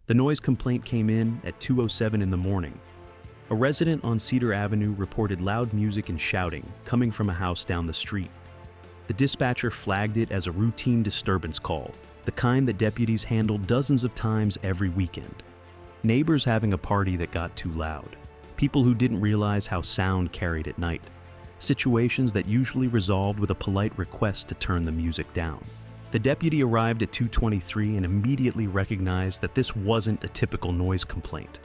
The noise complaint came in at 2:07 in the morning. A resident on Cedar Avenue reported loud music and shouting coming from a house down the street. The dispatcher flagged it as a routine disturbance call, the kind that deputies handle dozens of times every weekend. Neighbors having a party that got too loud. People who didn't realize how sound carried at night. Situations that usually resolved with a polite request to turn the music down. The deputy arrived at 2:23 and immediately recognized that this wasn't a typical noise complaint.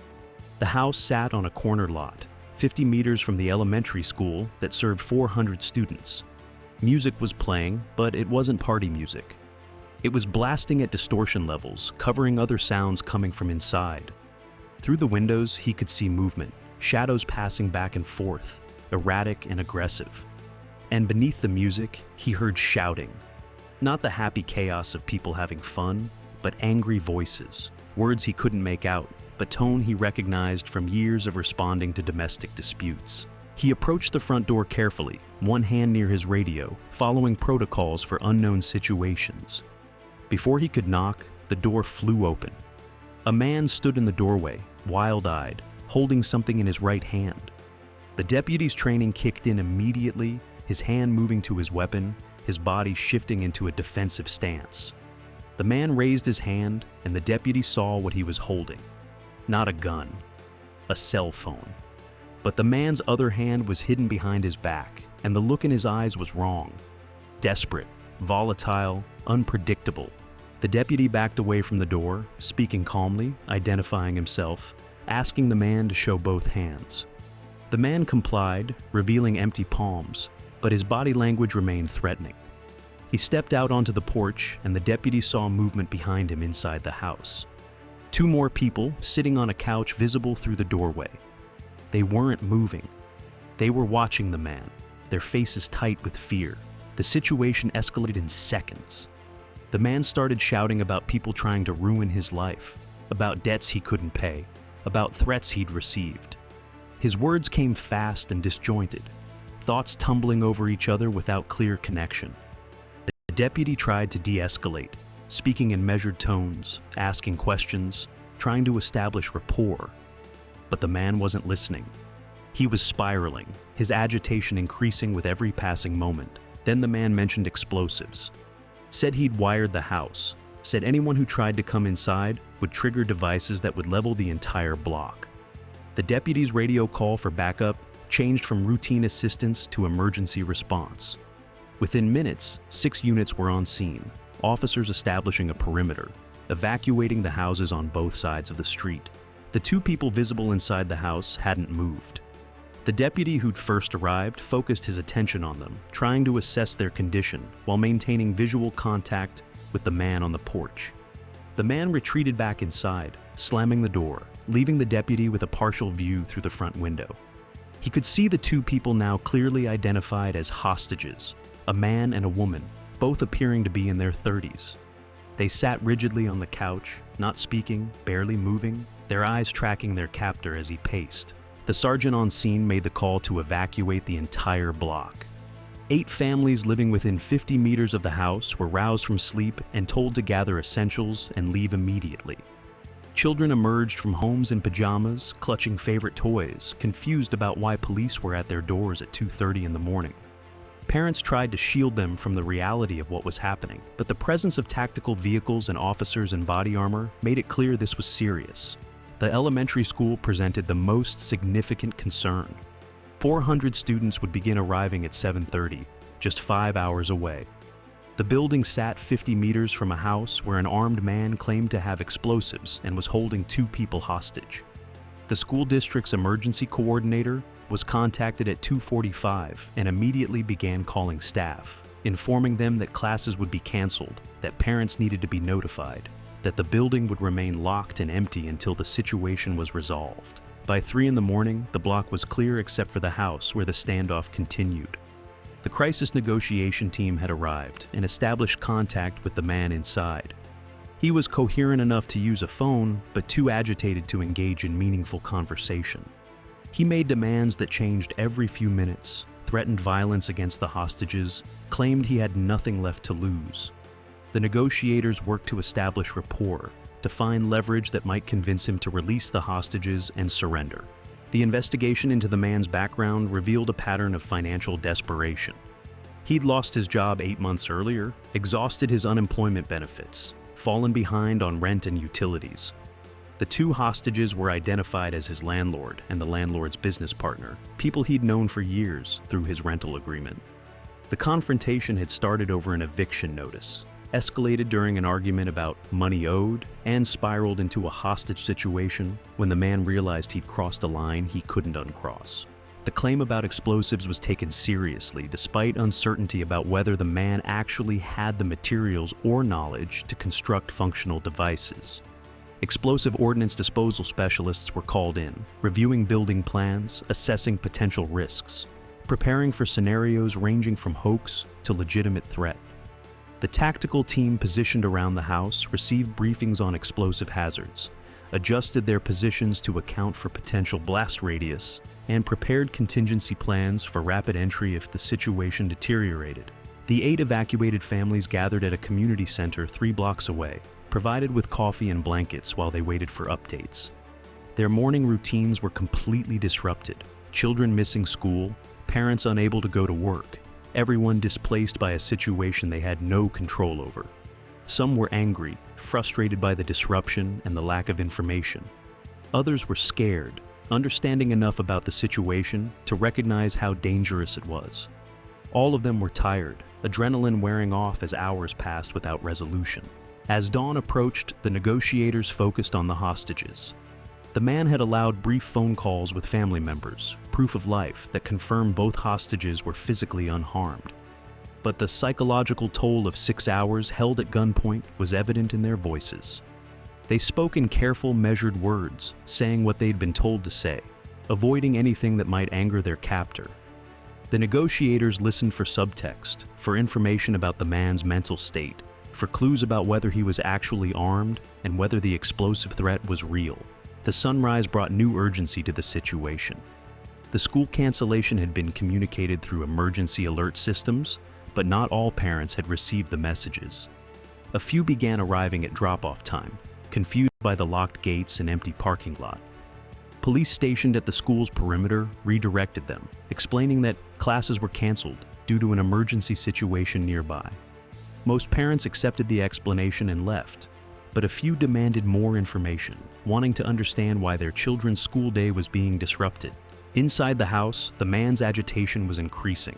The house sat on a corner lot, 50 meters from the elementary school that served 400 students. Music was playing, but it wasn't party music. It was blasting at distortion levels, covering other sounds coming from inside. Through the windows, he could see movement, shadows passing back and forth, erratic and aggressive. And beneath the music, he heard shouting. Not the happy chaos of people having fun, but angry voices, words he couldn't make out, but tone he recognized from years of responding to domestic disputes. He approached the front door carefully, one hand near his radio, following protocols for unknown situations. Before he could knock, the door flew open. A man stood in the doorway, wild-eyed, holding something in his right hand. The deputy's training kicked in immediately, his hand moving to his weapon, his body shifting into a defensive stance. The man raised his hand, and the deputy saw what he was holding. Not a gun, a cell phone. But the man's other hand was hidden behind his back, and the look in his eyes was wrong. Desperate, volatile, unpredictable. The deputy backed away from the door, speaking calmly, identifying himself, asking the man to show both hands. The man complied, revealing empty palms, but his body language remained threatening. He stepped out onto the porch, and the deputy saw movement behind him inside the house. 2 more people sitting on a couch visible through the doorway. They weren't moving. They were watching the man, their faces tight with fear. The situation escalated in seconds. The man started shouting about people trying to ruin his life, about debts he couldn't pay, about threats he'd received. His words came fast and disjointed, thoughts tumbling over each other without clear connection. The deputy tried to de-escalate, speaking in measured tones, asking questions, trying to establish rapport. But the man wasn't listening. He was spiraling, his agitation increasing with every passing moment. Then the man mentioned explosives. Said he'd wired the house. Said anyone who tried to come inside would trigger devices that would level the entire block. The deputy's radio call for backup changed from routine assistance to emergency response. Within minutes, 6 units were on scene, officers establishing a perimeter, evacuating the houses on both sides of the street. The 2 people visible inside the house hadn't moved. The deputy who'd first arrived focused his attention on them, trying to assess their condition while maintaining visual contact with the man on the porch. The man retreated back inside, slamming the door, leaving the deputy with a partial view through the front window. He could see the 2 people now clearly identified as hostages, a man and a woman, both appearing to be in their 30s. They sat rigidly on the couch, not speaking, barely moving, their eyes tracking their captor as he paced. The sergeant on scene made the call to evacuate the entire block. 8 families living within 50 meters of the house were roused from sleep and told to gather essentials and leave immediately. Children emerged from homes in pajamas, clutching favorite toys, confused about why police were at their doors at 2:30 in the morning. Parents tried to shield them from the reality of what was happening, but the presence of tactical vehicles and officers in body armor made it clear this was serious. The elementary school presented the most significant concern. 400 students would begin arriving at 7:30, just 5 hours away. The building sat 50 meters from a house where an armed man claimed to have explosives and was holding 2 people hostage. The school district's emergency coordinator was contacted at 2:45 and immediately began calling staff, informing them that classes would be canceled, that parents needed to be notified, that the building would remain locked and empty until the situation was resolved. By 3 in the morning, the block was clear except for the house where the standoff continued. The crisis negotiation team had arrived and established contact with the man inside. He was coherent enough to use a phone, but too agitated to engage in meaningful conversation. He made demands that changed every few minutes, threatened violence against the hostages, claimed he had nothing left to lose. The negotiators worked to establish rapport, to find leverage that might convince him to release the hostages and surrender. The investigation into the man's background revealed a pattern of financial desperation. He'd lost his job 8 months earlier, exhausted his unemployment benefits, fallen behind on rent and utilities. The 2 hostages were identified as his landlord and the landlord's business partner, people he'd known for years through his rental agreement. The confrontation had started over an eviction notice, escalated during an argument about money owed, and spiraled into a hostage situation when the man realized he'd crossed a line he couldn't uncross. The claim about explosives was taken seriously, despite uncertainty about whether the man actually had the materials or knowledge to construct functional devices. Explosive ordnance disposal specialists were called in, reviewing building plans, assessing potential risks, preparing for scenarios ranging from hoax to legitimate threat. The tactical team positioned around the house received briefings on explosive hazards, adjusted their positions to account for potential blast radius, and prepared contingency plans for rapid entry if the situation deteriorated. The 8 evacuated families gathered at a community center 3 blocks away, provided with coffee and blankets while they waited for updates. Their morning routines were completely disrupted, children missing school, parents unable to go to work, everyone displaced by a situation they had no control over. Some were angry, frustrated by the disruption and the lack of information. Others were scared, understanding enough about the situation to recognize how dangerous it was. All of them were tired, adrenaline wearing off as hours passed without resolution. As dawn approached, the negotiators focused on the hostages. The man had allowed brief phone calls with family members, proof of life that confirmed both hostages were physically unharmed. But the psychological toll of 6 hours held at gunpoint was evident in their voices. They spoke in careful, measured words, saying what they'd been told to say, avoiding anything that might anger their captor. The negotiators listened for subtext, for information about the man's mental state, for clues about whether he was actually armed and whether the explosive threat was real. The sunrise brought new urgency to the situation. The school cancellation had been communicated through emergency alert systems, but not all parents had received the messages. A few began arriving at drop-off time, confused by the locked gates and empty parking lot. Police stationed at the school's perimeter redirected them, explaining that classes were canceled due to an emergency situation nearby. Most parents accepted the explanation and left, but a few demanded more information, wanting to understand why their children's school day was being disrupted. Inside the house, the man's agitation was increasing.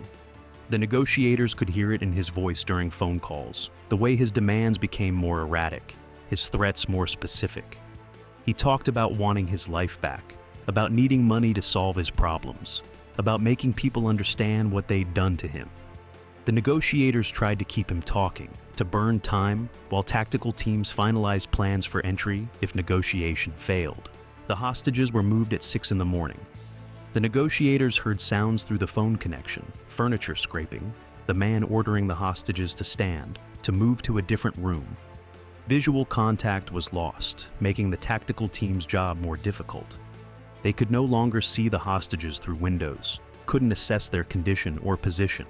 The negotiators could hear it in his voice during phone calls, the way his demands became more erratic, his threats more specific. He talked about wanting his life back, about needing money to solve his problems, about making people understand what they'd done to him. The negotiators tried to keep him talking, to burn time, while tactical teams finalized plans for entry if negotiation failed. The hostages were moved at 6 in the morning. The negotiators heard sounds through the phone connection, furniture scraping, the man ordering the hostages to stand, to move to a different room. Visual contact was lost, making the tactical team's job more difficult. They could no longer see the hostages through windows, couldn't assess their condition or position.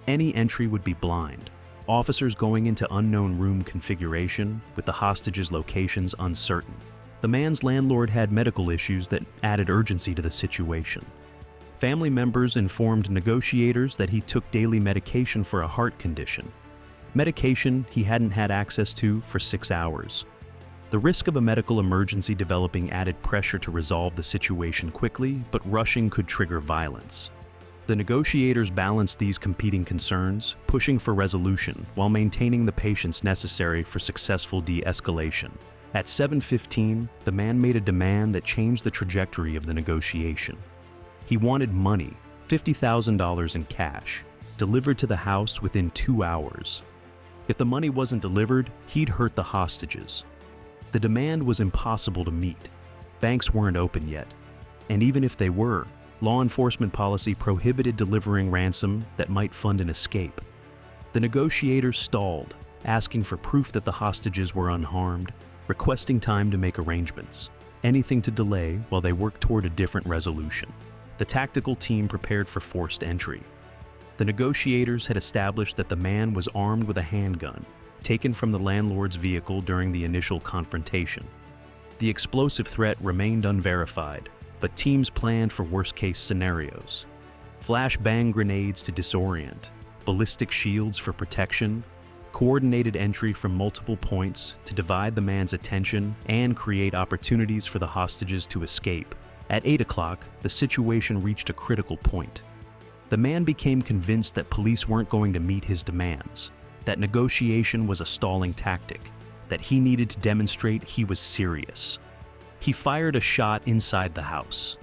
Any entry would be blind, officers going into unknown room configuration with the hostages' locations uncertain. The man's landlord had medical issues that added urgency to the situation. Family members informed negotiators that he took daily medication for a heart condition, medication he hadn't had access to for 6 hours. The risk of a medical emergency developing added pressure to resolve the situation quickly, but rushing could trigger violence. The negotiators balanced these competing concerns, pushing for resolution while maintaining the patience necessary for successful de-escalation. At 7:15, the man made a demand that changed the trajectory of the negotiation. He wanted money, $50,000 in cash, delivered to the house within 2 hours. If the money wasn't delivered, he'd hurt the hostages. The demand was impossible to meet. Banks weren't open yet, and even if they were, law enforcement policy prohibited delivering ransom that might fund an escape. The negotiators stalled, asking for proof that the hostages were unharmed, requesting time to make arrangements, anything to delay while they worked toward a different resolution. The tactical team prepared for forced entry. The negotiators had established that the man was armed with a handgun, taken from the landlord's vehicle during the initial confrontation. The explosive threat remained unverified, but teams planned for worst-case scenarios. Flashbang grenades to disorient, ballistic shields for protection, coordinated entry from multiple points to divide the man's attention and create opportunities for the hostages to escape. At 8 o'clock, the situation reached a critical point. The man became convinced that police weren't going to meet his demands, that negotiation was a stalling tactic, that he needed to demonstrate he was serious. He fired a shot inside the house.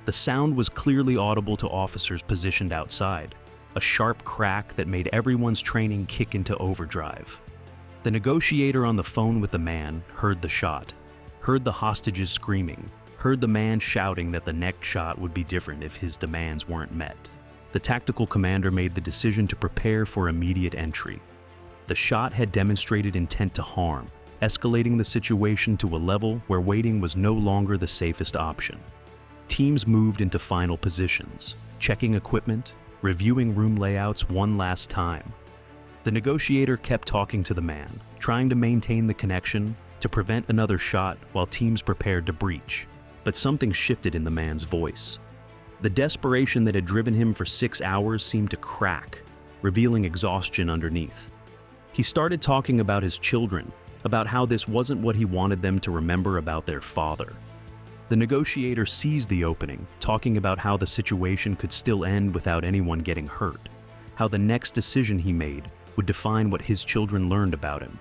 The sound was clearly audible to officers positioned outside, a sharp crack that made everyone's training kick into overdrive. The negotiator on the phone with the man heard the shot, heard the hostages screaming, heard the man shouting that the next shot would be different if his demands weren't met. The tactical commander made the decision to prepare for immediate entry. The shot had demonstrated intent to harm, escalating the situation to a level where waiting was no longer the safest option. Teams moved into final positions, checking equipment, reviewing room layouts one last time. The negotiator kept talking to the man, trying to maintain the connection to prevent another shot while teams prepared to breach. But something shifted in the man's voice. The desperation that had driven him for 6 hours seemed to crack, revealing exhaustion underneath. He started talking about his children, about how this wasn't what he wanted them to remember about their father. The negotiator seized the opening, talking about how the situation could still end without anyone getting hurt, how the next decision he made would define what his children learned about him.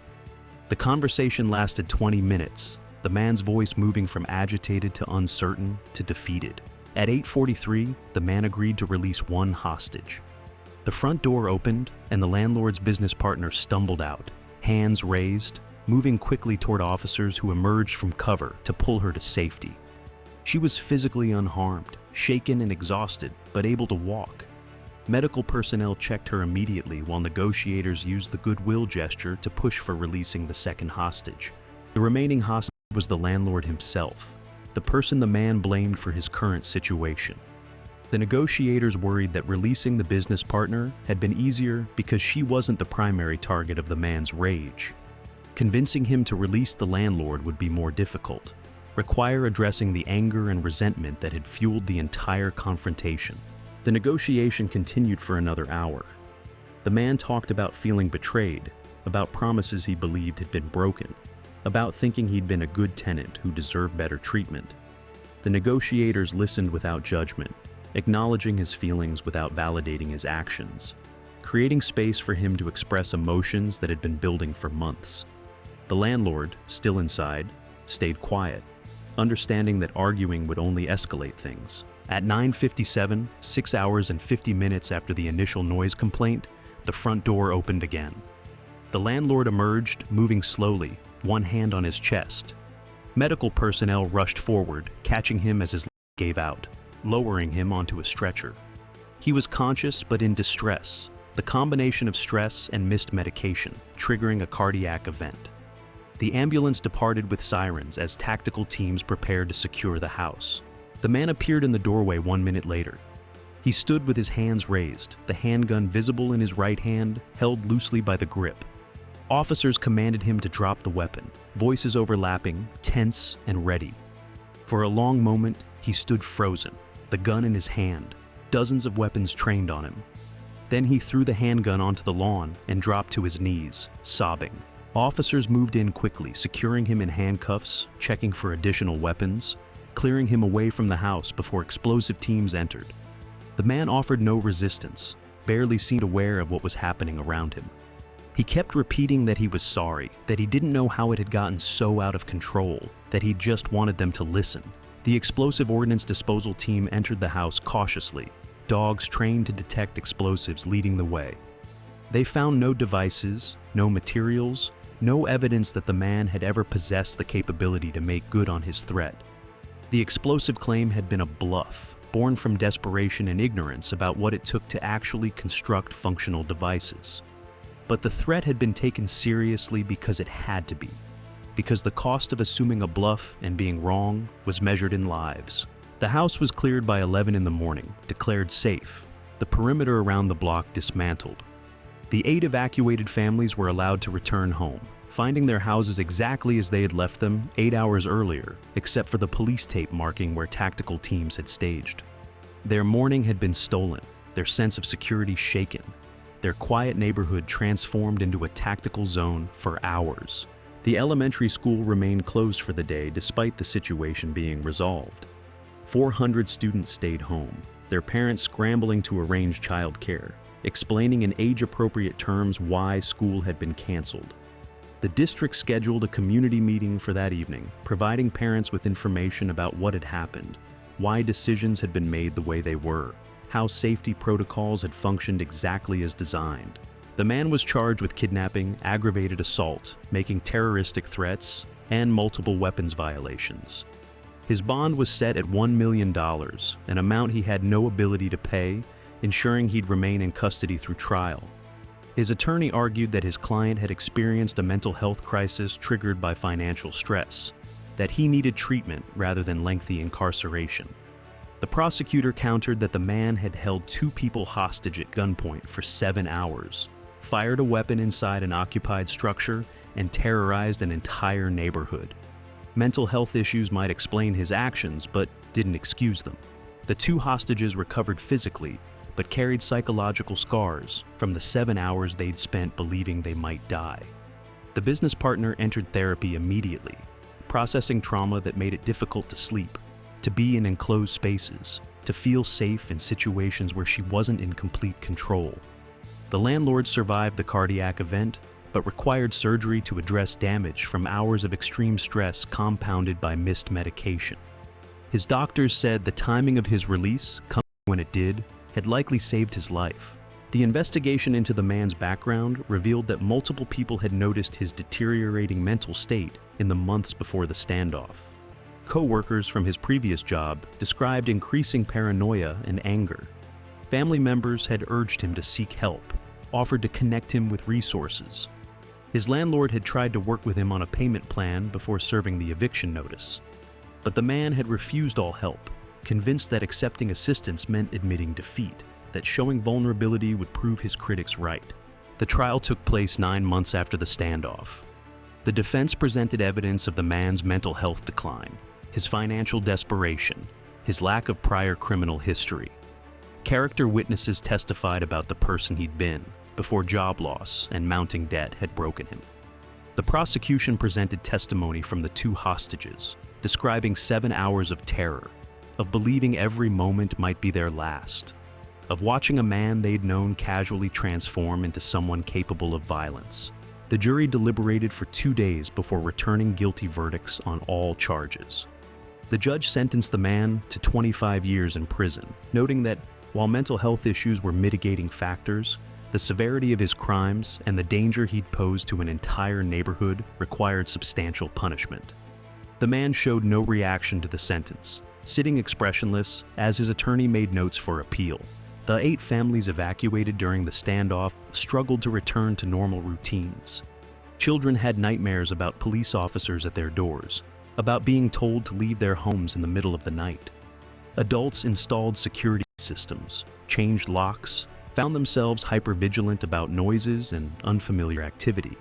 The conversation lasted 20 minutes, the man's voice moving from agitated to uncertain to defeated. At 8:43, the man agreed to release one hostage. The front door opened, and the landlord's business partner stumbled out, hands raised, moving quickly toward officers who emerged from cover to pull her to safety. She was physically unharmed, shaken and exhausted, but able to walk. Medical personnel checked her immediately while negotiators used the goodwill gesture to push for releasing the second hostage. The remaining hostage was the landlord himself, the person the man blamed for his current situation. The negotiators worried that releasing the business partner had been easier because she wasn't the primary target of the man's rage. Convincing him to release the landlord would be more difficult, require addressing the anger and resentment that had fueled the entire confrontation. The negotiation continued for another hour. The man talked about feeling betrayed, about promises he believed had been broken, about thinking he'd been a good tenant who deserved better treatment. The negotiators listened without judgment, acknowledging his feelings without validating his actions, creating space for him to express emotions that had been building for months. The landlord, still inside, stayed quiet, understanding that arguing would only escalate things. At 9:57, 6 hours and 50 minutes after the initial noise complaint, the front door opened again. The landlord emerged, moving slowly, one hand on his chest. Medical personnel rushed forward, catching him as his leg gave out, lowering him onto a stretcher. He was conscious but in distress, the combination of stress and missed medication, triggering a cardiac event. The ambulance departed with sirens as tactical teams prepared to secure the house. The man appeared in the doorway 1 minute later. He stood with his hands raised, the handgun visible in his right hand, held loosely by the grip. Officers commanded him to drop the weapon, voices overlapping, tense and ready. For a long moment, he stood frozen, the gun in his hand, dozens of weapons trained on him. Then he threw the handgun onto the lawn and dropped to his knees, sobbing. Officers moved in quickly, securing him in handcuffs, checking for additional weapons, clearing him away from the house before explosive teams entered. The man offered no resistance, barely seemed aware of what was happening around him. He kept repeating that he was sorry, that he didn't know how it had gotten so out of control, that he just wanted them to listen. The explosive ordnance disposal team entered the house cautiously, dogs trained to detect explosives leading the way. They found no devices, no materials, no evidence that the man had ever possessed the capability to make good on his threat. The explosive claim had been a bluff, born from desperation and ignorance about what it took to actually construct functional devices. But the threat had been taken seriously because it had to be, because the cost of assuming a bluff and being wrong was measured in lives. The house was cleared by 11 in the morning, declared safe, the perimeter around the block dismantled. The 8 evacuated families were allowed to return home, finding their houses exactly as they had left them 8 hours earlier, except for the police tape marking where tactical teams had staged. Their morning had been stolen, their sense of security shaken, their quiet neighborhood transformed into a tactical zone for hours. The elementary school remained closed for the day despite the situation being resolved. 400 students stayed home, their parents scrambling to arrange childcare, explaining in age-appropriate terms why school had been canceled. The district scheduled a community meeting for that evening, providing parents with information about what had happened, why decisions had been made the way they were, how safety protocols had functioned exactly as designed. The man was charged with kidnapping, aggravated assault, making terroristic threats, and multiple weapons violations. His bond was set at $1 million, an amount he had no ability to pay, ensuring he'd remain in custody through trial. His attorney argued that his client had experienced a mental health crisis triggered by financial stress, that he needed treatment rather than lengthy incarceration. The prosecutor countered that the man had held 2 people hostage at gunpoint for 7 hours, fired a weapon inside an occupied structure, and terrorized an entire neighborhood. Mental health issues might explain his actions, but didn't excuse them. The 2 hostages recovered physically, but carried psychological scars from the 7 hours they'd spent believing they might die. The business partner entered therapy immediately, processing trauma that made it difficult to sleep, to be in enclosed spaces, to feel safe in situations where she wasn't in complete control. The landlord survived the cardiac event, but required surgery to address damage from hours of extreme stress compounded by missed medication. His doctors said the timing of his release, coming when it did, had likely saved his life. The investigation into the man's background revealed that multiple people had noticed his deteriorating mental state in the months before the standoff. Co-workers from his previous job described increasing paranoia and anger. Family members had urged him to seek help, offered to connect him with resources. His landlord had tried to work with him on a payment plan before serving the eviction notice. But the man had refused all help, convinced that accepting assistance meant admitting defeat, that showing vulnerability would prove his critics right. The trial took place 9 months after the standoff. The defense presented evidence of the man's mental health decline, his financial desperation, his lack of prior criminal history. Character witnesses testified about the person he'd been before job loss and mounting debt had broken him. The prosecution presented testimony from the 2 hostages, describing 7 hours of terror, of believing every moment might be their last, of watching a man they'd known casually transform into someone capable of violence. The jury deliberated for 2 days before returning guilty verdicts on all charges. The judge sentenced the man to 25 years in prison, noting that while mental health issues were mitigating factors, the severity of his crimes and the danger he'd posed to an entire neighborhood required substantial punishment. The man showed no reaction to the sentence, sitting expressionless as his attorney made notes for appeal. The 8 families evacuated during the standoff struggled to return to normal routines. Children had nightmares about police officers at their doors, about being told to leave their homes in the middle of the night. Adults installed security systems, changed locks, found themselves hypervigilant about noises and unfamiliar activity.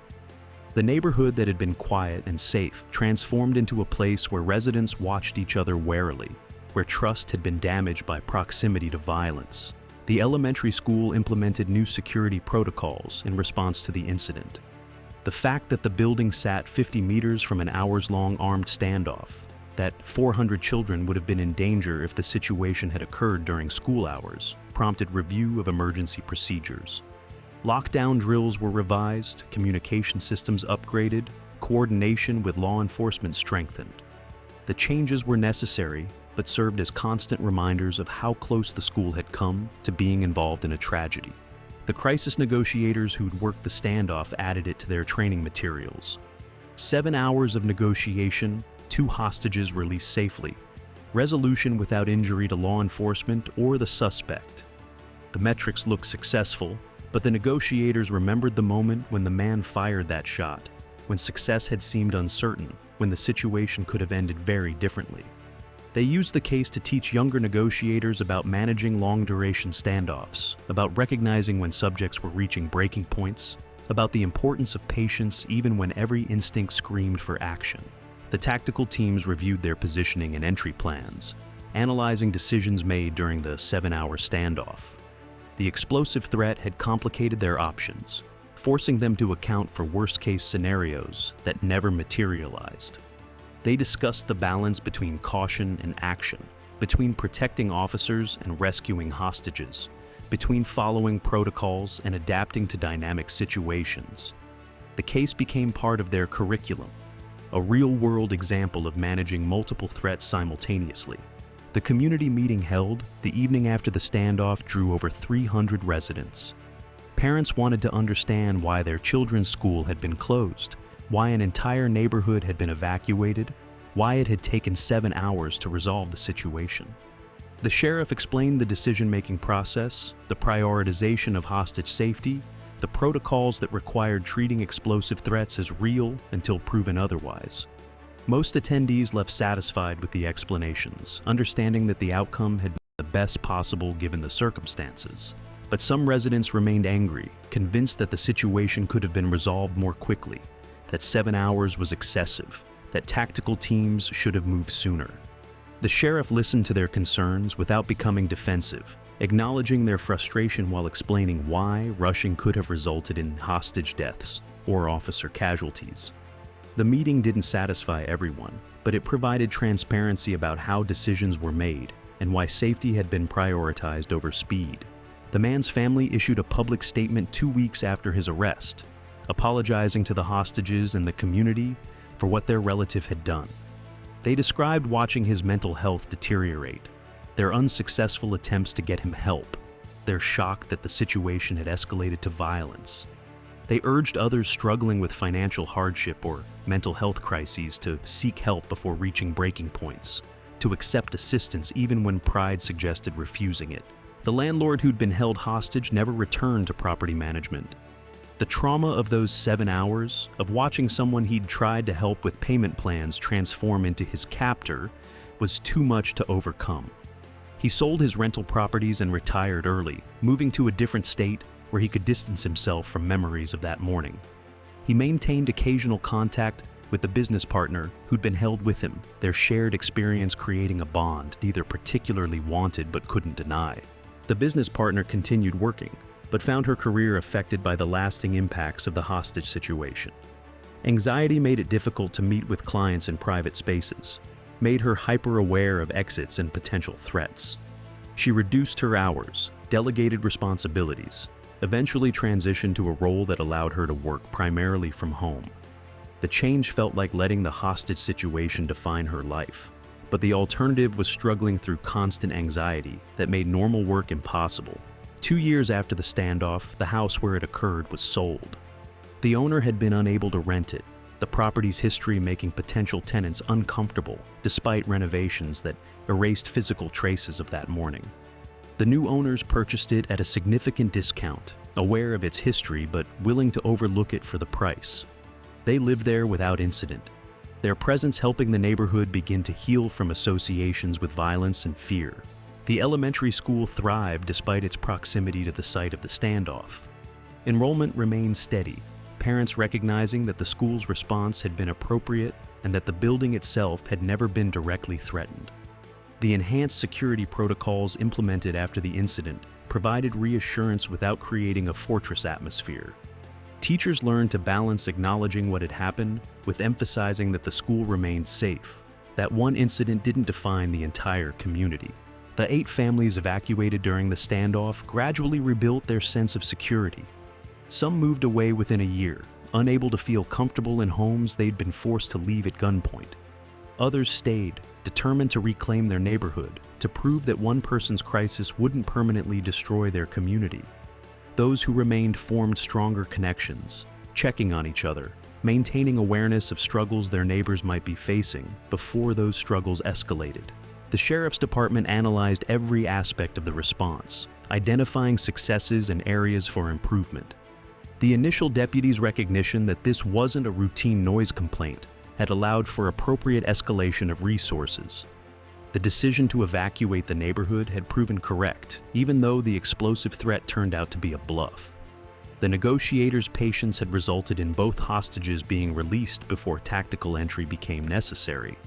The neighborhood that had been quiet and safe transformed into a place where residents watched each other warily, where trust had been damaged by proximity to violence. The elementary school implemented new security protocols in response to the incident. The fact that the building sat 50 meters from an hours-long armed standoff, that 400 children would have been in danger if the situation had occurred during school hours, prompted review of emergency procedures. Lockdown drills were revised, communication systems upgraded, coordination with law enforcement strengthened. The changes were necessary, but served as constant reminders of how close the school had come to being involved in a tragedy. The crisis negotiators who'd worked the standoff added it to their training materials. 7 hours of negotiation, 2 hostages released safely, resolution without injury to law enforcement or the suspect. The metrics looked successful, but the negotiators remembered the moment when the man fired that shot, when success had seemed uncertain, when the situation could have ended very differently. They used the case to teach younger negotiators about managing long-duration standoffs, about recognizing when subjects were reaching breaking points, about the importance of patience even when every instinct screamed for action. The tactical teams reviewed their positioning and entry plans, analyzing decisions made during the 7-hour standoff. The explosive threat had complicated their options, forcing them to account for worst-case scenarios that never materialized. They discussed the balance between caution and action, between protecting officers and rescuing hostages, between following protocols and adapting to dynamic situations. The case became part of their curriculum, a real-world example of managing multiple threats simultaneously. The community meeting held the evening after the standoff drew over 300 residents. Parents wanted to understand why their children's school had been closed, why an entire neighborhood had been evacuated, why it had taken 7 hours to resolve the situation. The sheriff explained the decision-making process, the prioritization of hostage safety, the protocols that required treating explosive threats as real until proven otherwise. Most attendees left satisfied with the explanations, understanding that the outcome had been the best possible given the circumstances. But some residents remained angry, convinced that the situation could have been resolved more quickly, that 7 hours was excessive, that tactical teams should have moved sooner. The sheriff listened to their concerns without becoming defensive, acknowledging their frustration while explaining why rushing could have resulted in hostage deaths or officer casualties. The meeting didn't satisfy everyone, but it provided transparency about how decisions were made and why safety had been prioritized over speed. The man's family issued a public statement 2 weeks after his arrest, apologizing to the hostages and the community for what their relative had done. They described watching his mental health deteriorate, their unsuccessful attempts to get him help, their shock that the situation had escalated to violence. They urged others struggling with financial hardship or mental health crises to seek help before reaching breaking points, to accept assistance even when pride suggested refusing it. The landlord who'd been held hostage never returned to property management. The trauma of those 7 hours, of watching someone he'd tried to help with payment plans transform into his captor, was too much to overcome. He sold his rental properties and retired early, moving to a different state where he could distance himself from memories of that morning. He maintained occasional contact with the business partner who'd been held with him, their shared experience creating a bond neither particularly wanted but couldn't deny. The business partner continued working, but found her career affected by the lasting impacts of the hostage situation. Anxiety made it difficult to meet with clients in private spaces, made her hyper-aware of exits and potential threats. She reduced her hours, delegated responsibilities, eventually transitioned to a role that allowed her to work primarily from home. The change felt like letting the hostage situation define her life, but the alternative was struggling through constant anxiety that made normal work impossible. 2 years after the standoff, the house where it occurred was sold. The owner had been unable to rent it, the property's history making potential tenants uncomfortable despite renovations that erased physical traces of that morning. The new owners purchased it at a significant discount, aware of its history but willing to overlook it for the price. They lived there without incident, their presence helping the neighborhood begin to heal from associations with violence and fear. The elementary school thrived despite its proximity to the site of the standoff. Enrollment remained steady, parents recognizing that the school's response had been appropriate and that the building itself had never been directly threatened. The enhanced security protocols implemented after the incident provided reassurance without creating a fortress atmosphere. Teachers learned to balance acknowledging what had happened with emphasizing that the school remained safe, that one incident didn't define the entire community. The 8 families evacuated during the standoff gradually rebuilt their sense of security. Some moved away within a year, unable to feel comfortable in homes they'd been forced to leave at gunpoint. Others stayed, determined to reclaim their neighborhood, to prove that one person's crisis wouldn't permanently destroy their community. Those who remained formed stronger connections, checking on each other, maintaining awareness of struggles their neighbors might be facing before those struggles escalated. The sheriff's department analyzed every aspect of the response, identifying successes and areas for improvement. The initial deputies' recognition that this wasn't a routine noise complaint had allowed for appropriate escalation of resources. The decision to evacuate the neighborhood had proven correct, even though the explosive threat turned out to be a bluff. The negotiators' patience had resulted in both hostages being released before tactical entry became necessary.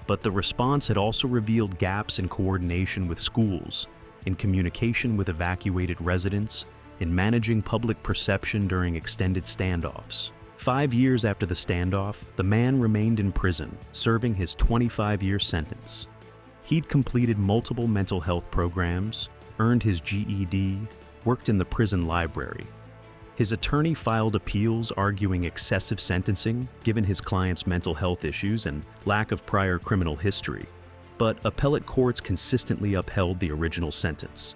But the response had also revealed gaps in coordination with schools, in communication with evacuated residents, in managing public perception during extended standoffs. 5 years after the standoff, the man remained in prison, serving his 25-year sentence. He'd completed multiple mental health programs, earned his GED, worked in the prison library. His attorney filed appeals arguing excessive sentencing, given his client's mental health issues and lack of prior criminal history. But appellate courts consistently upheld the original sentence.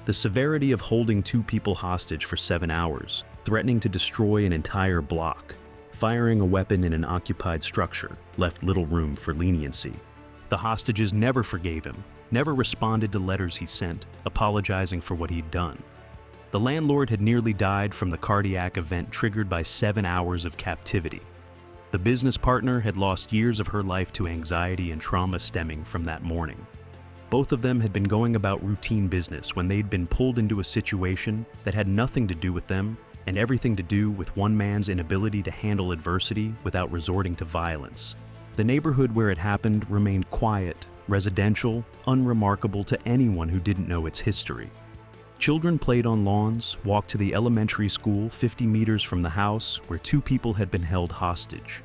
The severity of holding 2 people hostage for 7 hours, threatening to destroy an entire block, firing a weapon in an occupied structure, left little room for leniency. The hostages never forgave him, never responded to letters he sent, apologizing for what he'd done. The landlord had nearly died from the cardiac event triggered by 7 hours of captivity. The business partner had lost years of her life to anxiety and trauma stemming from that morning. Both of them had been going about routine business when they'd been pulled into a situation that had nothing to do with them and everything to do with one man's inability to handle adversity without resorting to violence. The neighborhood where it happened remained quiet, residential, unremarkable to anyone who didn't know its history. Children played on lawns, walked to the elementary school 50 meters from the house where 2 people had been held hostage.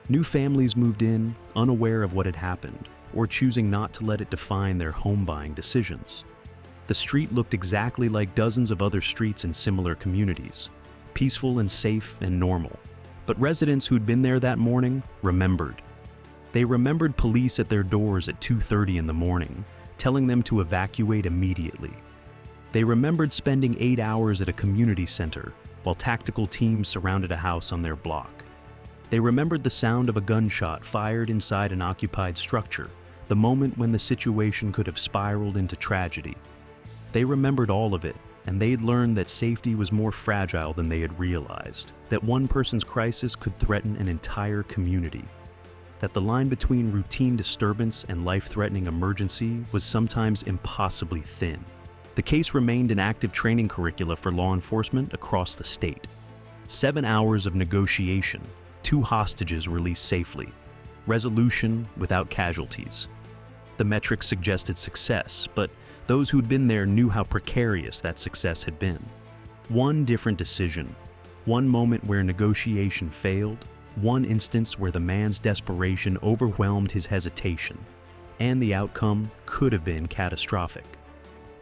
New families moved in, unaware of what had happened, or choosing not to let it define their home-buying decisions. The street looked exactly like dozens of other streets in similar communities, peaceful and safe and normal. But residents who'd been there that morning remembered. They remembered police at their doors at 2:30 in the morning, telling them to evacuate immediately. They remembered spending 8 hours at a community center while tactical teams surrounded a house on their block. They remembered the sound of a gunshot fired inside an occupied structure, the moment when the situation could have spiraled into tragedy. They remembered all of it, and they'd learned that safety was more fragile than they had realized, that one person's crisis could threaten an entire community, that the line between routine disturbance and life-threatening emergency was sometimes impossibly thin. The case remained an active training curricula for law enforcement across the state. 7 hours of negotiation, 2 hostages released safely, resolution without casualties. The metrics suggested success, but those who'd been there knew how precarious that success had been. One different decision, one moment where negotiation failed, one instance where the man's desperation overwhelmed his hesitation, and the outcome could have been catastrophic.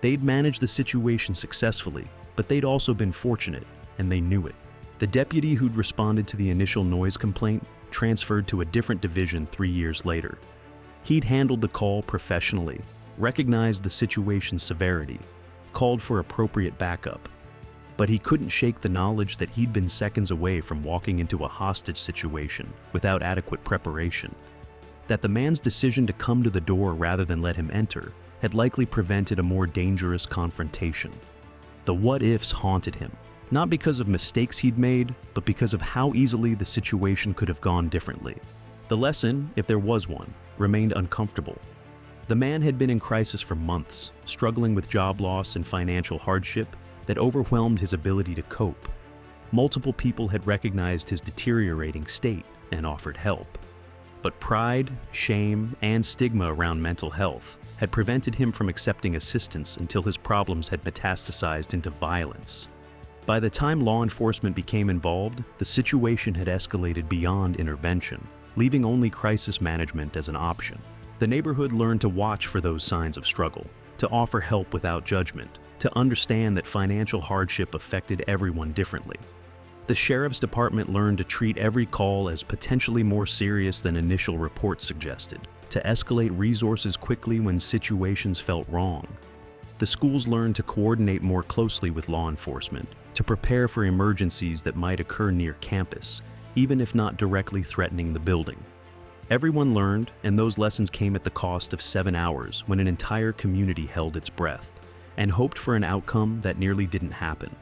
They'd managed the situation successfully, but they'd also been fortunate, and they knew it. The deputy who'd responded to the initial noise complaint transferred to a different division 3 years later. He'd handled the call professionally, recognized the situation's severity, called for appropriate backup. But he couldn't shake the knowledge that he'd been seconds away from walking into a hostage situation without adequate preparation. That the man's decision to come to the door rather than let him enter had likely prevented a more dangerous confrontation. The what-ifs haunted him, not because of mistakes he'd made, but because of how easily the situation could have gone differently. The lesson, if there was one, remained uncomfortable. The man had been in crisis for months, struggling with job loss and financial hardship that overwhelmed his ability to cope. Multiple people had recognized his deteriorating state and offered help. But pride, shame, and stigma around mental health had prevented him from accepting assistance until his problems had metastasized into violence. By the time law enforcement became involved, the situation had escalated beyond intervention, leaving only crisis management as an option. The neighborhood learned to watch for those signs of struggle, to offer help without judgment, to understand that financial hardship affected everyone differently. The sheriff's department learned to treat every call as potentially more serious than initial reports suggested, to escalate resources quickly when situations felt wrong. The schools learned to coordinate more closely with law enforcement, to prepare for emergencies that might occur near campus, even if not directly threatening the building. Everyone learned, and those lessons came at the cost of 7 hours when an entire community held its breath and hoped for an outcome that nearly didn't happen.